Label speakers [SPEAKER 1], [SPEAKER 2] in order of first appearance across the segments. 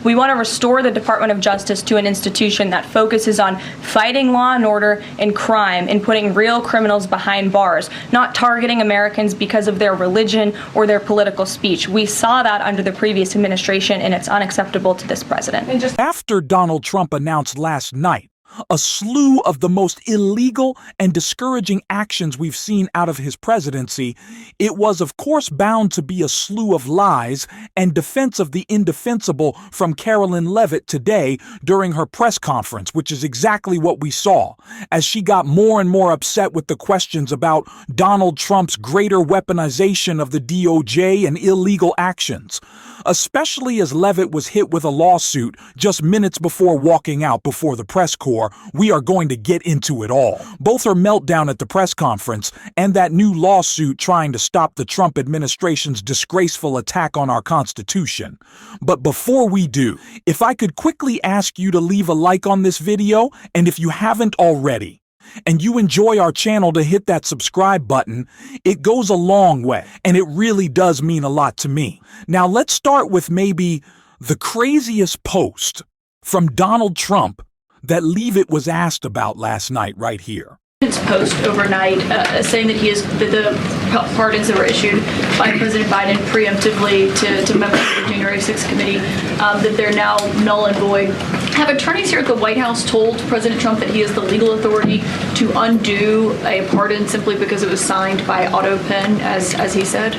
[SPEAKER 1] We want to restore the Department of Justice to an institution that focuses on fighting law and order and crime and putting real criminals behind bars, not targeting Americans because of their religion or their political speech. We saw that under the previous administration, and it's unacceptable to this president. And just
[SPEAKER 2] after Donald Trump announced last night a slew of the most illegal and discouraging actions we've seen out of his presidency, it was of course bound to be a slew of lies and defense of the indefensible from Karoline Leavitt today during her press conference, which is exactly what we saw, as she got more and more upset with the questions about Donald Trump's greater weaponization of the DOJ and illegal actions, especially as Leavitt was hit with a lawsuit just minutes before walking out before the press corps. We are going to get into it all. Both her meltdown at the press conference and that new lawsuit trying to stop the Trump administration's disgraceful attack on our Constitution. But before we do, if I could quickly ask you to leave a like on this video, and if you haven't already, and you enjoy our channel, to hit that subscribe button. It goes a long way, and it really does mean a lot to me. Now let's start with maybe the craziest post from Donald Trump that Leavitt was asked about last night right here.
[SPEAKER 3] Post overnight saying that the pardons that were issued by President Biden preemptively to members of the January 6th committee, that they're now null and void. Have attorneys here at the White House told President Trump that he has the legal authority to undo a pardon simply because it was signed by auto pen, as he said?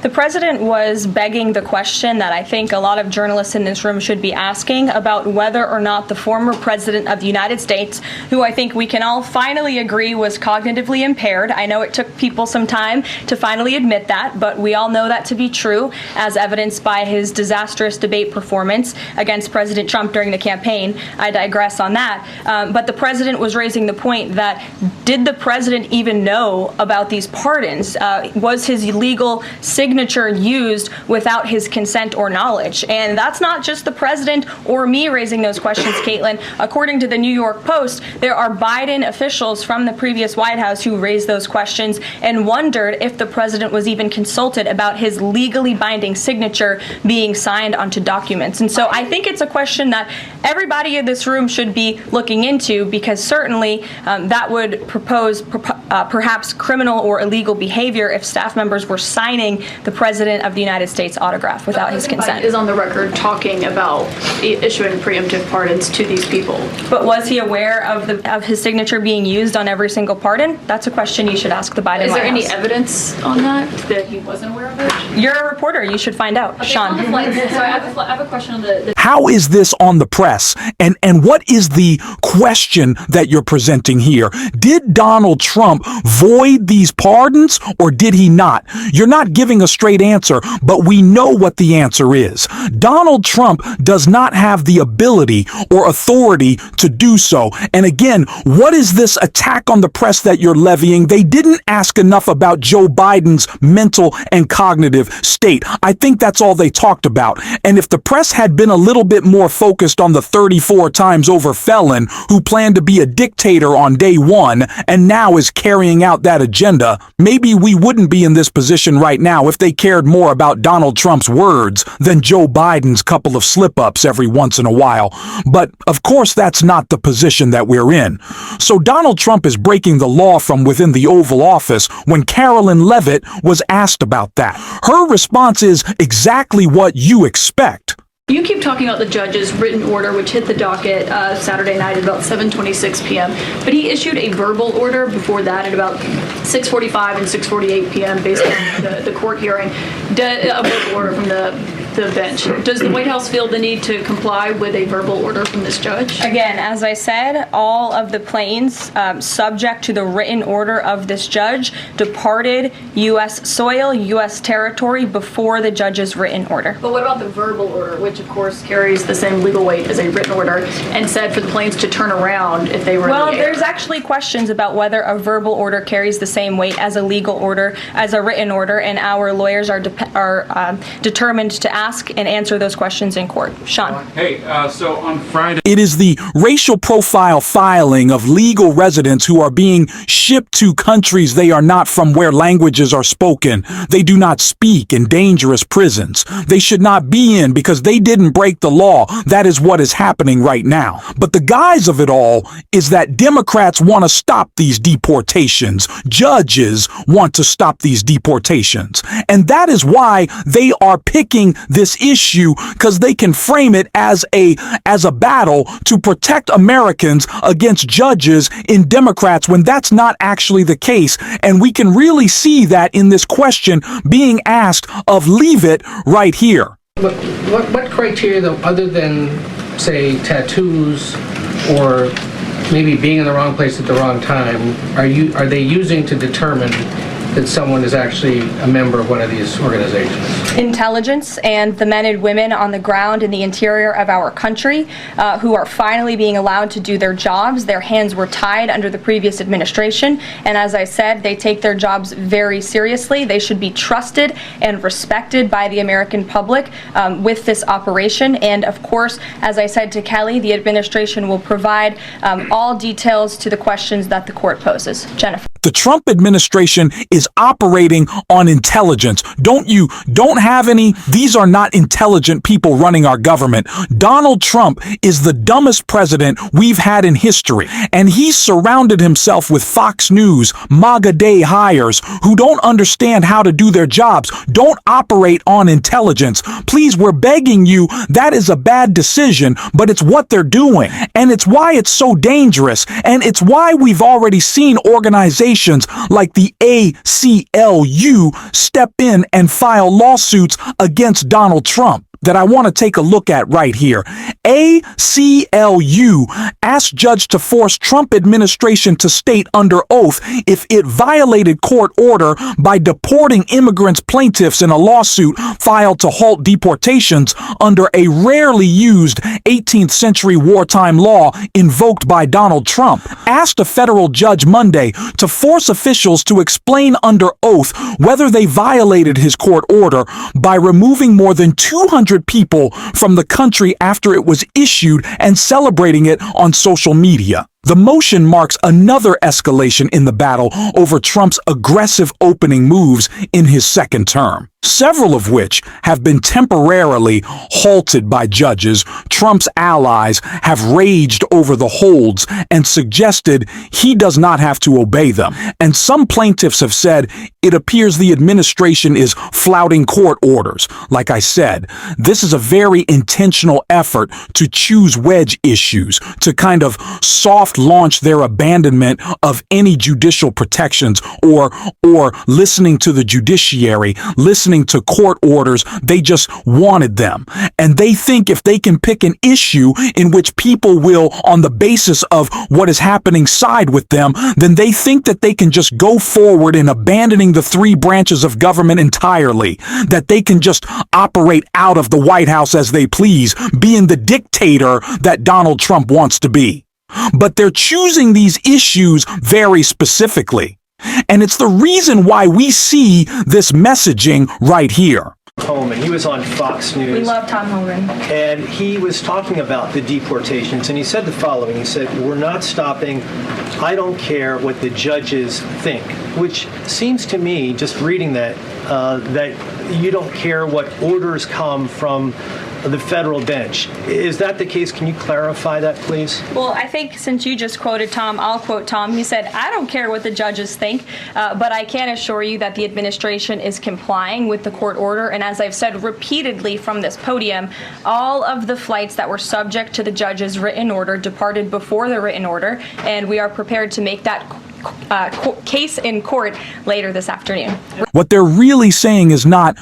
[SPEAKER 1] The president was begging the question that I think a lot of journalists in this room should be asking about whether or not the former president of the United States, who I think we can all finally agree was cognitively impaired. I know it took people some time to finally admit that, but we all know that to be true, as evidenced by his disastrous debate performance against President Trump during the campaign. I digress on that. But the president was raising the point that, did the president even know about these pardons? Was his illegal signature used without his consent or knowledge? And that's not just the president or me raising those questions, Caitlin. According to the New York Post, there are Biden officials from the previous White House who raised those questions and wondered if the president was even consulted about his legally binding signature being signed onto documents. And so I think it's a question that everybody in this room should be looking into, because certainly that would propose perhaps criminal or illegal behavior if staff members were signing the president of the United States autograph without his consent.
[SPEAKER 3] Biden is on the record talking about issuing preemptive pardons to these people.
[SPEAKER 1] But was he aware of his signature being used on every single pardon? That's a question you should ask the Biden White House.
[SPEAKER 3] Is there any evidence on that he wasn't aware of it?
[SPEAKER 1] You're a reporter. You should find out. Okay, Sean.
[SPEAKER 3] So I have a question on the...
[SPEAKER 2] How is this on the press? And what is the question that you're presenting here? Did Donald Trump void these pardons, or did he not? You're not giving a straight answer, but we know what the answer is. Donald Trump does not have the ability or authority to do so. And again, what is this attack on the press that you're levying? They didn't ask enough about Joe Biden's mental and cognitive state. I think that's all they talked about. And if the press had been a little bit more focused on the 34 times over felon who planned to be a dictator on day one and now is carrying out that agenda, maybe we wouldn't be in this position right now if they cared more about Donald Trump's words than Joe Biden's couple of slip-ups every once in a while. But of course, that's not the position that we're in. So Donald Trump is breaking the law from within the Oval Office when Karoline Leavitt was asked about that. Her response is exactly what you expect.
[SPEAKER 3] You keep talking about the judge's written order, which hit the docket Saturday night at about 7:26 p.m., but he issued a verbal order before that at about 6:45 and 6:48 p.m. based on the court hearing, a verbal order from the bench. Does the White House feel the need to comply with a verbal order from this judge?
[SPEAKER 1] Again, as I said, all of the planes subject to the written order of this judge departed U.S. soil, U.S. territory before the judge's written order.
[SPEAKER 3] But what about the verbal order, which of course carries the same legal weight as a written order, and said for the planes to turn around if they were
[SPEAKER 1] Well,
[SPEAKER 3] in the air?
[SPEAKER 1] There's actually questions about whether a verbal order carries the same weight as a legal order, as a written order, and our lawyers are determined to ask and answer those questions in court. Sean.
[SPEAKER 4] Hey, so on Friday.
[SPEAKER 2] It is the racial profile filing of legal residents who are being shipped to countries they are not from, where languages are spoken they do not speak, in dangerous prisons they should not be in because they didn't break the law. That is what is happening right now. But the guise of it all is that Democrats want to stop these deportations. Judges want to stop these deportations. And that is why they are picking this issue, because they can frame it as a battle to protect Americans against judges in Democrats, when that's not actually the case. And we can really see that in this question being asked of Leavitt right here.
[SPEAKER 5] But what criteria, though, other than, say, tattoos or maybe being in the wrong place at the wrong time, are they using to determine that someone is actually a member of one of these organizations?
[SPEAKER 1] Intelligence and the men and women on the ground in the interior of our country who are finally being allowed to do their jobs. Their hands were tied under the previous administration, and as I said, they take their jobs very seriously. They should be trusted and respected by the American public with this operation. And of course, as I said to Kelly, the administration will provide all details to the questions that the court poses. Jennifer.
[SPEAKER 2] The Trump administration is operating on intelligence. Don't have any. These are not intelligent people running our government. Donald Trump is the dumbest president we've had in history. And he's surrounded himself with Fox News, MAGA Day hires who don't understand how to do their jobs, don't operate on intelligence. Please, we're begging you, that is a bad decision, but it's what they're doing. And it's why it's so dangerous. And it's why we've already seen organizations like the ACLU step in and file lawsuits against Donald Trump that I want to take a look at right here. ACLU asked judge to force Trump administration to state under oath if it violated court order by deporting immigrants plaintiffs in a lawsuit filed to halt deportations under a rarely used 18th century wartime law invoked by Donald Trump. Asked a federal judge Monday to force officials to explain under oath whether they violated his court order by removing more than 200 people from the country after it was issued and celebrating it on social media. The motion marks another escalation in the battle over Trump's aggressive opening moves in his second term, several of which have been temporarily halted by judges. Trump's allies have raged over the holds and suggested he does not have to obey them. And some plaintiffs have said it appears the administration is flouting court orders. Like I said, this is a very intentional effort to choose wedge issues, to kind of soft launch their abandonment of any judicial protections or listening to the judiciary, listening to court orders. They just wanted them. And they think if they can pick an issue in which people will, on the basis of what is happening, side with them, then they think that they can just go forward in abandoning the three branches of government entirely, that they can just operate out of the White House as they please, being the dictator that Donald Trump wants to be. But they're choosing these issues very specifically. And it's the reason why we see this messaging right here.
[SPEAKER 6] Homan. He was on Fox News.
[SPEAKER 1] We love Tom Homan.
[SPEAKER 6] And he was talking about the deportations, and he said the following. He said, "We're not stopping. I don't care what the judges think," which seems to me, just reading that, that you don't care what orders come from the federal bench. Is that the case? Can you clarify that, please?
[SPEAKER 1] Well, I think since you just quoted Tom, I'll quote Tom. He said, "I don't care what the judges think, but I can assure you that the administration is complying with the court order." And as I've said repeatedly from this podium, all of the flights that were subject to the judge's written order departed before the written order, and we are prepared to make that case in court later this afternoon.
[SPEAKER 2] What they're really saying is not,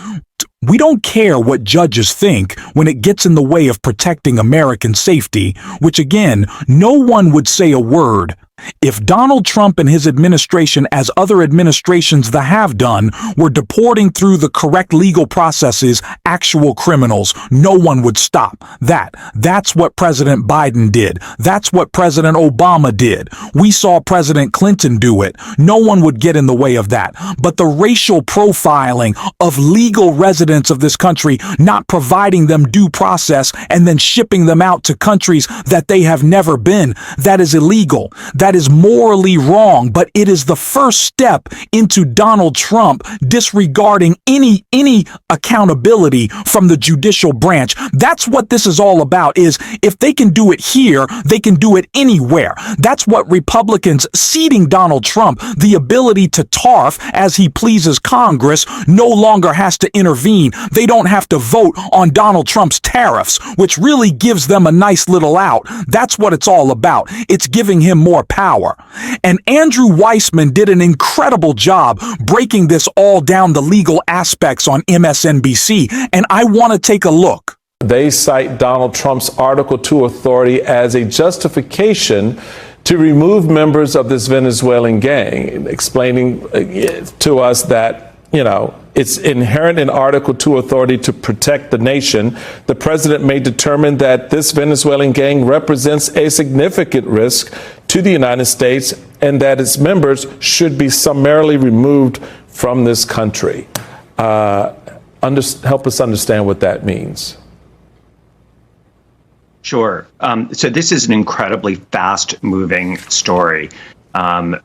[SPEAKER 2] we don't care what judges think when it gets in the way of protecting American safety, which again, no one would say a word If Donald Trump and his administration, as other administrations that have done, were deporting through the correct legal processes actual criminals, no one would stop. That's what President Biden did. That's what President Obama did. We saw President Clinton do it. No one would get in the way of that. But the racial profiling of legal residents of this country, not providing them due process and then shipping them out to countries that they have never been, that is illegal. That is morally wrong, but it is the first step into Donald Trump disregarding any accountability from the judicial branch. That's what this is all about, is if they can do it here, they can do it anywhere. That's what Republicans ceding Donald Trump the ability to tariff as he pleases Congress no longer has to intervene. They don't have to vote on Donald Trump's tariffs, which really gives them a nice little out. That's what it's all about. It's giving him more power. And Andrew Weissman did an incredible job breaking this all down, the legal aspects, on MSNBC, and I want to take a look.
[SPEAKER 7] They cite Donald Trump's Article 2 authority as a justification to remove members of this Venezuelan gang, explaining to us that, it's inherent in Article 2 authority to protect the nation. The president may determine that this Venezuelan gang represents a significant risk to the United States and that its members should be summarily removed from this country. Help us understand what that means.
[SPEAKER 8] Sure. So this is an incredibly fast-moving story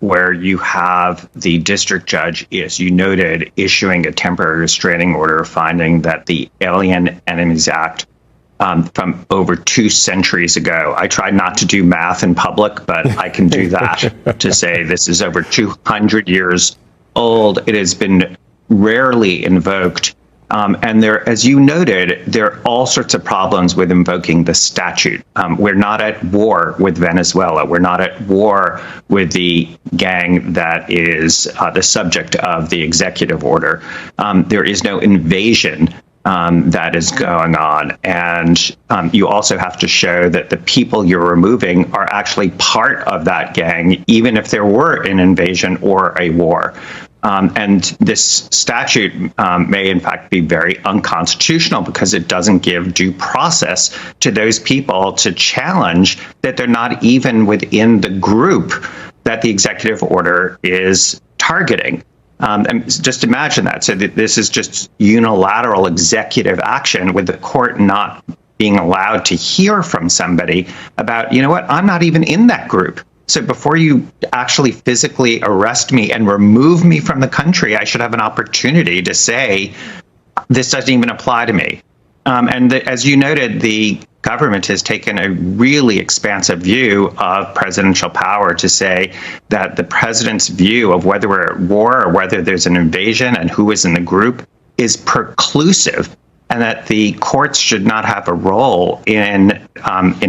[SPEAKER 8] where you have the district judge, as you noted, issuing a temporary restraining order, finding that the Alien Enemies Act from over 2 centuries ago. I tried not to do math in public, but I can do that to say this is over 200 years old. It has been rarely invoked. And there, as you noted, there are all sorts of problems with invoking the statute. We're not at war with Venezuela. We're not at war with the gang that is the subject of the executive order. There is no invasion that is going on. And you also have to show that the people you're removing are actually part of that gang, even if there were an invasion or a war. And this statute may, in fact, be very unconstitutional because it doesn't give due process to those people to challenge that they're not even within the group that the executive order is targeting. And just imagine that. So this is just unilateral executive action with the court not being allowed to hear from somebody about, you know what, I'm not even in that group. So before you actually physically arrest me and remove me from the country, I should have an opportunity to say, this doesn't even apply to me. As you noted, the government has taken a really expansive view of presidential power to say that the president's view of whether we're at war or whether there's an invasion and who is in the group is preclusive, and that the courts should not have a role in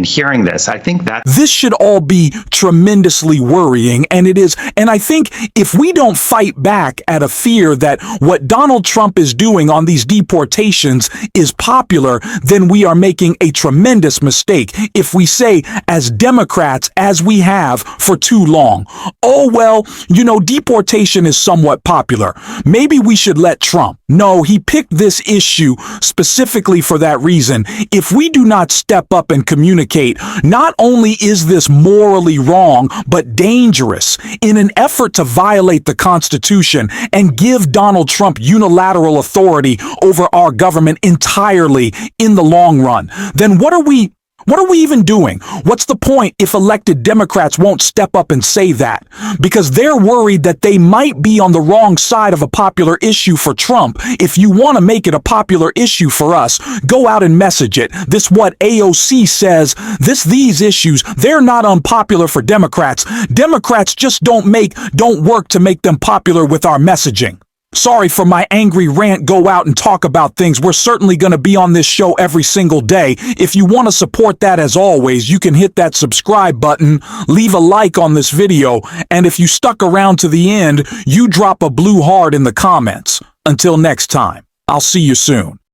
[SPEAKER 8] hearing this. I think that
[SPEAKER 2] this should all be tremendously worrying, and it is. And I think if we don't fight back at a fear that what Donald Trump is doing on these deportations is popular, then we are making a tremendous mistake. If we say, as Democrats, as we have for too long, oh, well, deportation is somewhat popular. Maybe we should let Trump. No, he picked this issue specifically for that reason. If we do not step up and communicate, not only is this morally wrong, but dangerous in an effort to violate the Constitution and give Donald Trump unilateral authority over our government entirely in the long run, then what are we even doing? What's the point if elected Democrats won't step up and say that? Because they're worried that they might be on the wrong side of a popular issue for Trump. If you want to make it a popular issue for us, go out and message it. This what AOC says. These issues, they're not unpopular for Democrats. Democrats just don't work to make them popular with our messaging. Sorry for my angry rant. Go out and talk about things. We're certainly going to be on this show every single day. If you want to support that, as always, you can hit that subscribe button, leave a like on this video, and if you stuck around to the end, you drop a blue heart in the comments. Until next time, I'll see you soon.